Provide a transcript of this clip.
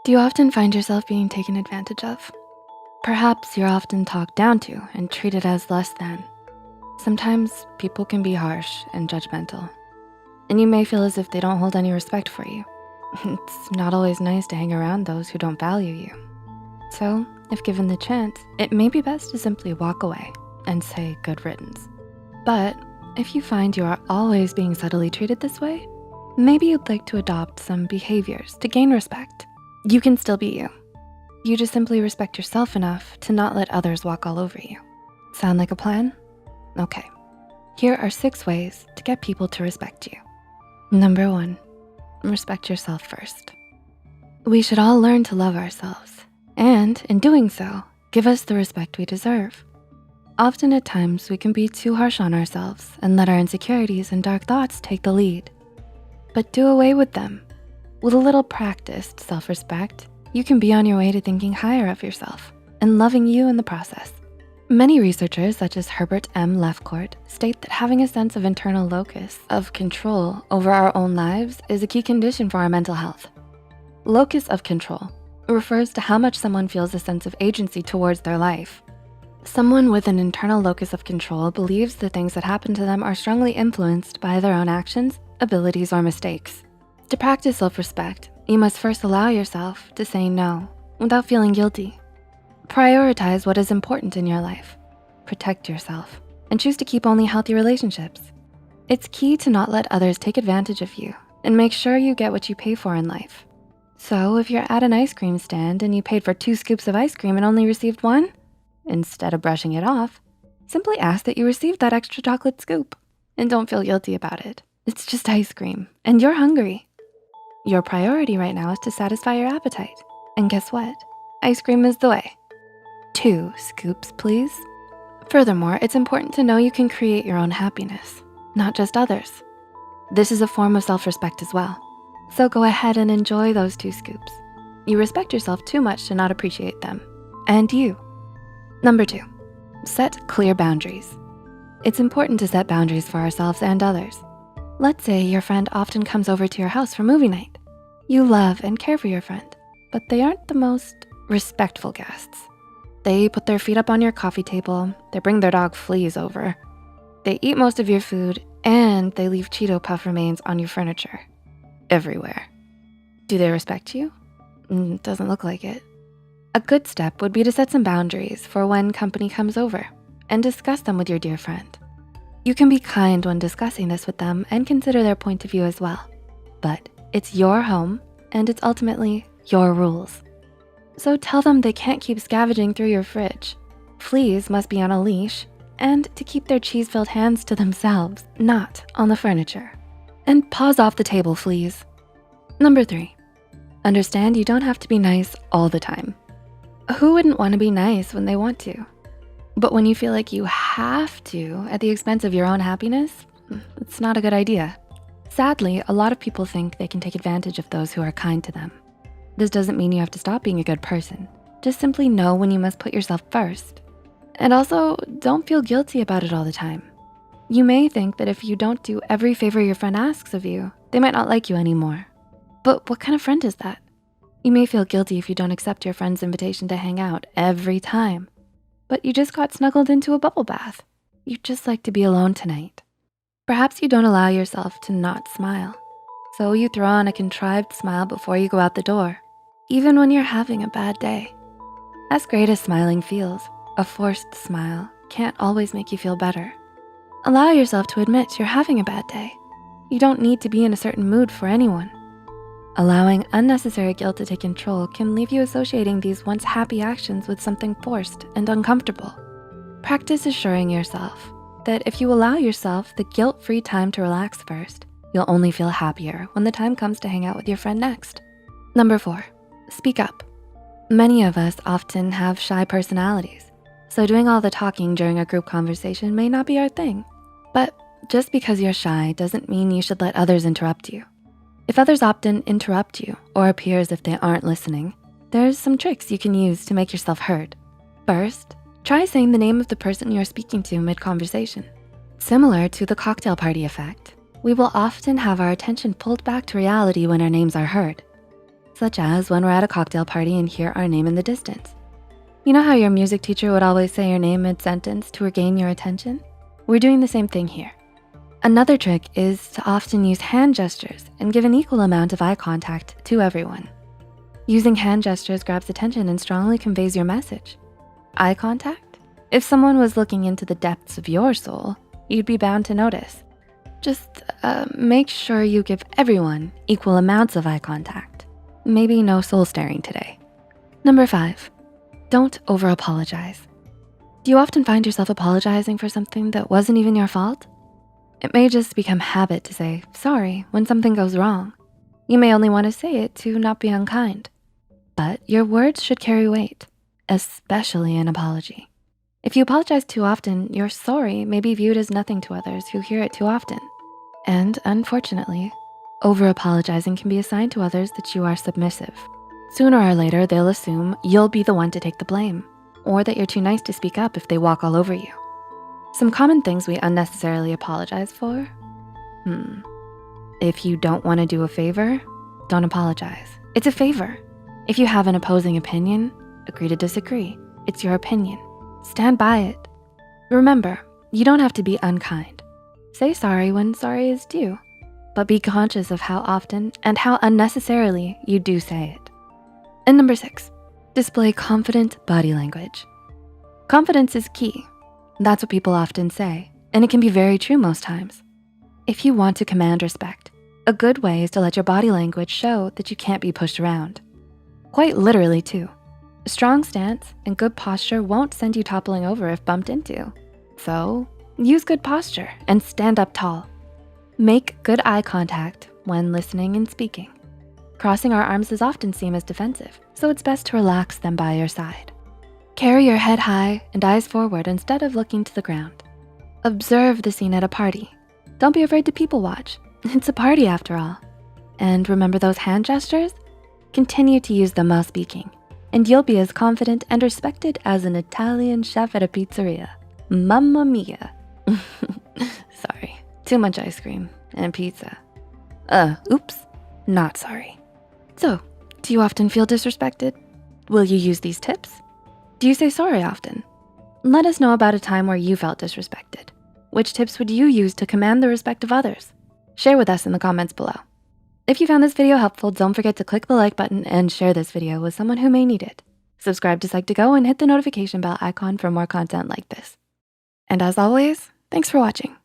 Do you often find yourself being taken advantage of? Perhaps you're often talked down to and treated as less than. Sometimes people can be harsh and judgmental, and you may feel as if they don't hold any respect for you. It's not always nice to hang around those who don't value you. So, if given the chance, it may be best to simply walk away and say good riddance. But if you find you are always being subtly treated this way, maybe you'd like to adopt some behaviors to gain respect. You can still be you. You just simply respect yourself enough to not let others walk all over you. Sound like a plan? Okay. Here are 6 ways to get people to respect you. Number 1, respect yourself first. We should all learn to love ourselves, and in doing so, give us the respect we deserve. Often at times, we can be too harsh on ourselves and let our insecurities and dark thoughts take the lead. But do away with them. With a little practiced self-respect, you can be on your way to thinking higher of yourself and loving you in the process. Many researchers, such as Herbert M. Lefcourt, state that having a sense of internal locus of control over our own lives is a key condition for our mental health. Locus of control refers to how much someone feels a sense of agency towards their life. Someone with an internal locus of control believes the things that happen to them are strongly influenced by their own actions, abilities, or mistakes. To practice self-respect, you must first allow yourself to say no without feeling guilty. Prioritize what is important in your life. Protect yourself and choose to keep only healthy relationships. It's key to not let others take advantage of you and make sure you get what you pay for in life. So if you're at an ice cream stand and you paid for 2 scoops of ice cream and only received 1, instead of brushing it off, simply ask that you received that extra chocolate scoop and don't feel guilty about it. It's just ice cream and you're hungry. Your priority right now is to satisfy your appetite. And guess what? Ice cream is the way. 2 scoops, please. Furthermore, it's important to know you can create your own happiness, not just others. This is a form of self-respect as well. So go ahead and enjoy those 2 scoops. You respect yourself too much to not appreciate them, and you. Number 2, set clear boundaries. It's important to set boundaries for ourselves and others. Let's say your friend often comes over to your house for movie night. You love and care for your friend, but they aren't the most respectful guests. They put their feet up on your coffee table, they bring their dog Fleas over, they eat most of your food, and they leave Cheeto Puff remains on your furniture, everywhere. Do they respect you? Doesn't look like it. A good step would be to set some boundaries for when company comes over and discuss them with your dear friend. You can be kind when discussing this with them and consider their point of view as well. But it's your home and it's ultimately your rules. So tell them they can't keep scavenging through your fridge. Fleas must be on a leash and to keep their cheese-filled hands to themselves, not on the furniture. And paws off the table, Fleas. Number 3, understand you don't have to be nice all the time. Who wouldn't want to be nice when they want to? But when you feel like you have to at the expense of your own happiness, it's not a good idea. Sadly, a lot of people think they can take advantage of those who are kind to them. This doesn't mean you have to stop being a good person. Just simply know when you must put yourself first. And also, don't feel guilty about it all the time. You may think that if you don't do every favor your friend asks of you, they might not like you anymore. But what kind of friend is that? You may feel guilty if you don't accept your friend's invitation to hang out every time. But you just got snuggled into a bubble bath. You'd just like to be alone tonight. Perhaps you don't allow yourself to not smile. So you throw on a contrived smile before you go out the door, even when you're having a bad day. As great as smiling feels, a forced smile can't always make you feel better. Allow yourself to admit you're having a bad day. You don't need to be in a certain mood for anyone. Allowing unnecessary guilt to take control can leave you associating these once happy actions with something forced and uncomfortable. Practice assuring yourself that if you allow yourself the guilt-free time to relax first, you'll only feel happier when the time comes to hang out with your friend next. Number 4, speak up. Many of us often have shy personalities, so doing all the talking during a group conversation may not be our thing. But just because you're shy doesn't mean you should let others interrupt you. If others often interrupt you or appear as if they aren't listening, there's some tricks you can use to make yourself heard. First, try saying the name of the person you're speaking to mid-conversation. Similar to the cocktail party effect, we will often have our attention pulled back to reality when our names are heard. such as when we're at a cocktail party and hear our name in the distance. You know how your music teacher would always say your name mid-sentence to regain your attention? We're doing the same thing here. Another trick is to often use hand gestures and give an equal amount of eye contact to everyone. Using hand gestures grabs attention and strongly conveys your message. Eye contact? If someone was looking into the depths of your soul, you'd be bound to notice. Just make sure you give everyone equal amounts of eye contact. Maybe no soul staring today. Number 5, don't over-apologize. Do you often find yourself apologizing for something that wasn't even your fault? It may just become habit to say sorry when something goes wrong. You may only wanna say it to not be unkind, but your words should carry weight, especially an apology. If you apologize too often, your sorry may be viewed as nothing to others who hear it too often. And unfortunately, over-apologizing can be a sign to others that you are submissive. Sooner or later, they'll assume you'll be the one to take the blame, or that you're too nice to speak up if they walk all over you. Some common things we unnecessarily apologize for. If you don't wanna do a favor, don't apologize. It's a favor. If you have an opposing opinion, agree to disagree. It's your opinion. Stand by it. Remember, you don't have to be unkind. Say sorry when sorry is due, but be conscious of how often and how unnecessarily you do say it. And number 6, display confident body language. Confidence is key. That's what people often say, and it can be very true most times. If you want to command respect, a good way is to let your body language show that you can't be pushed around. Quite literally too. A strong stance and good posture won't send you toppling over if bumped into. So use good posture and stand up tall. Make good eye contact when listening and speaking. Crossing our arms is often seen as defensive, so it's best to relax them by your side. Carry your head high and eyes forward instead of looking to the ground. Observe the scene at a party. Don't be afraid to people watch. It's a party after all. And remember those hand gestures? Continue to use them while speaking, and you'll be as confident and respected as an Italian chef at a pizzeria. Mamma mia. Sorry, too much ice cream and pizza. Oops, not sorry. So, do you often feel disrespected? Will you use these tips? Do you say sorry often? Let us know about a time where you felt disrespected. Which tips would you use to command the respect of others? Share with us in the comments below. If you found this video helpful, don't forget to click the like button and share this video with someone who may need it. Subscribe to Psych2Go and hit the notification bell icon for more content like this. And as always, thanks for watching.